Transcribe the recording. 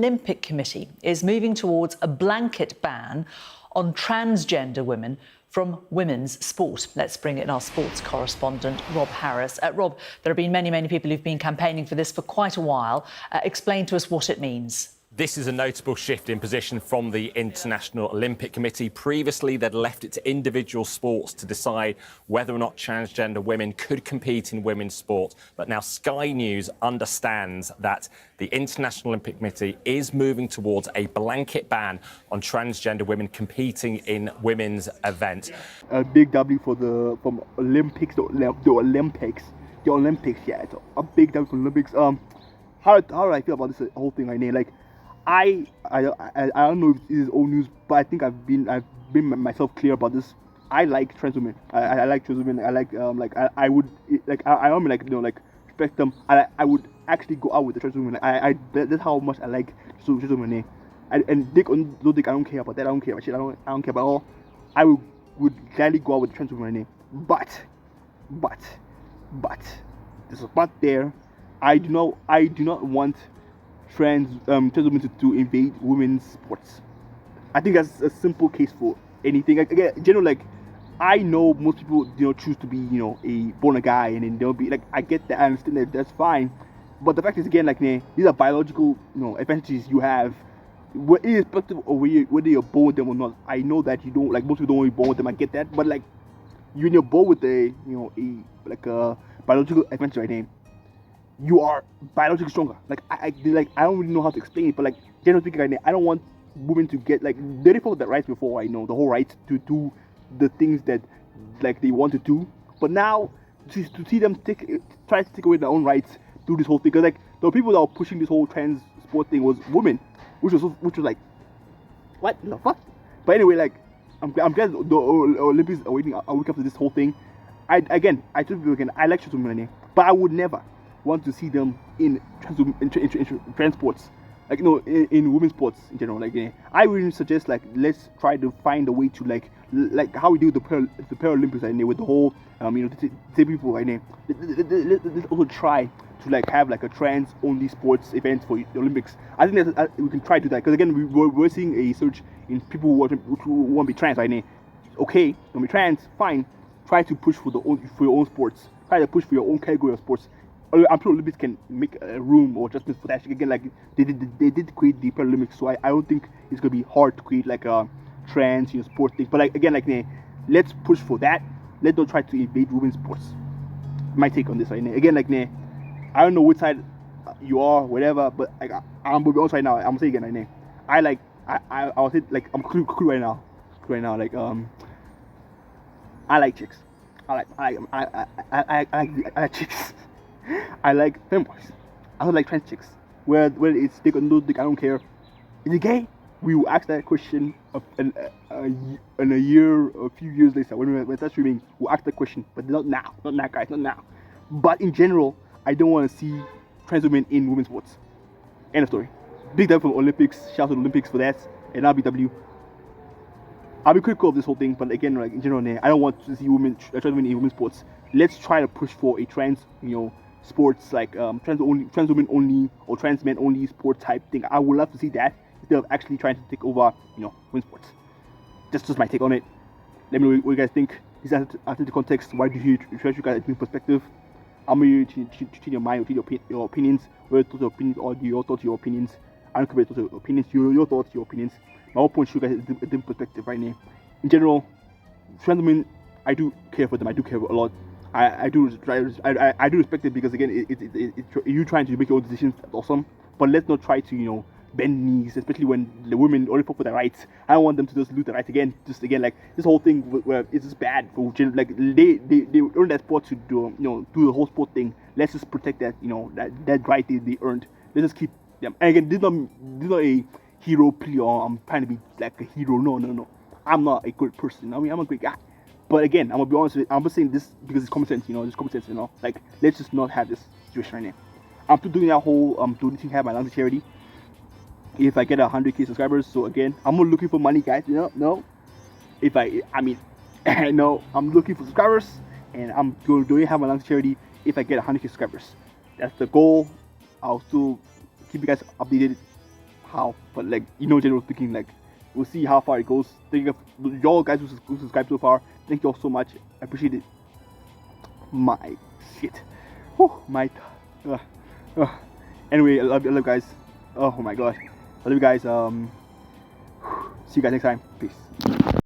Olympic Committee is moving towards a blanket ban on transgender women from women's sport. Let's bring in our sports correspondent, Rob Harris. Rob, there have been many people who've been campaigning for this for quite a while. Explain to us what it means. This is a notable shift in position from the International Olympic Committee. Previously, they'd left it to individual sports to decide whether or not transgender women could compete in women's sport. But now Sky News understands that the International Olympic Committee is moving towards a blanket ban on transgender women competing in women's events. A big W from Olympics, the Olympics, yeah, it's a big W for Olympics. How do I feel about this whole thing right now? Like, I don't know if this is old news, but I think I've been myself clear about this. I like trans women. I like trans women. I like I would don't respect them. I would actually go out with the trans women. That's how much I like trans women. And dick or no dick, I don't care about that. I don't care about shit. I don't care about all. I would gladly go out with the trans women. But there's a but there. I do not want trans women to invade women's sports. I think that's a simple case for anything. Again, generally, like, I know most people choose to be a born a guy, and then they'll be like, I get that, I understand that, that's fine. But the fact is, again, like, these are biological advantages you have, irrespective of whether you're born with them or not. I know that you don't, like, most people don't want to be born with them. I get that, but like, when you're born with a biological advantage right now, you are biologically stronger. Like, I don't really know how to explain it, but like, generally speaking, right now, I don't want women to get, like, they fought the rights before. I know the whole right to do the things that like they want to do, but now to see them try to take away their own rights through this whole thing, because like the people that were pushing this whole trans sport thing was women, which was like, what the fuck? But anyway, like, I'm glad the Olympics are waiting a week after this whole thing. I like trans women, but I would never want to see them in trans sports, like in women's sports in general. Like, I would suggest, like, let's try to find a way to like how we do the Paralympics right now with the whole people right now. Let's also try to like have like a trans only sports event for the Olympics. I think that we can try to do that, because again, we're seeing a surge in people who want to be trans right now. Okay, don't be trans, fine. Try to push for your own sports. Try to push for your own category of sports. I'm sure Olympics can make a room or adjustments for that. Again, like, they did create the Paralympics, so I don't think it's gonna be hard to create like a trans sport thing. But like, again, like, let's push for that. Let's not try to invade women's sports. My take on this right now. Again, like, I don't know which side you are, whatever, but like, I'm gonna be honest right now. I'm gonna say again right now. I'll say, like, I'm cool right now. Like, I like chicks. I like chicks. I like femboys. I don't like trans chicks. Whether it's dick or no dick, I don't care. Is it gay? We will ask that question in a year or a few years later when we start streaming. We'll ask that question, but not now. Not now, guys. Not now. But in general, I don't want to see trans women in women's sports. End of story. Big time from Olympics. Shout out to the Olympics for that. And RBW. I'll be critical of this whole thing, but again, like, in general, I don't want to see trans women in women's sports. Let's try to push for a trans, sports, like trans women only or trans men only sport type thing. I would love to see that instead of actually trying to take over, women's sports. That's just my take on it. Let me know what you guys think. This is after the context. Why do you share you guys a different perspective? I'm going to change your mind, or your opinions, whether your opinions or your thoughts, your opinions. I don't care about your opinions, your thoughts, your opinions. My whole point is you guys a different perspective right now. In general, trans women, I do care for them. I do care a lot. I do respect it, because again, it's you trying to make your own decisions. That's awesome, but let's not try to bend knees, especially when the women only fought for their rights. I don't want them to just lose their rights again. Just again, like, this whole thing where it's just bad for like they earned that sport to do do the whole sport thing. Let's just protect that that right they earned. Let's just keep them. And again, this is not a hero plea, or I'm trying to be like a hero. No. I'm not a good person. I mean, I'm a great guy. But again, I'm gonna be honest with you, I'm just saying this because it's common sense, just common sense, like, let's just not have this situation right now. I'm still doing that whole donating, have my lungs to charity. If I get 100k subscribers, so again, I'm not looking for money, guys. No. If no, I'm looking for subscribers, and I'm going to have my lungs to charity if I get 100k subscribers. That's the goal. I'll still keep you guys updated how, but like general thinking, like we'll see how far it goes. Thank you y'all guys who subscribed so far. Thank you all so much. I appreciate it. My shit. Whew, my. Anyway, I love you guys. Oh my god, I love you guys. See you guys next time. Peace.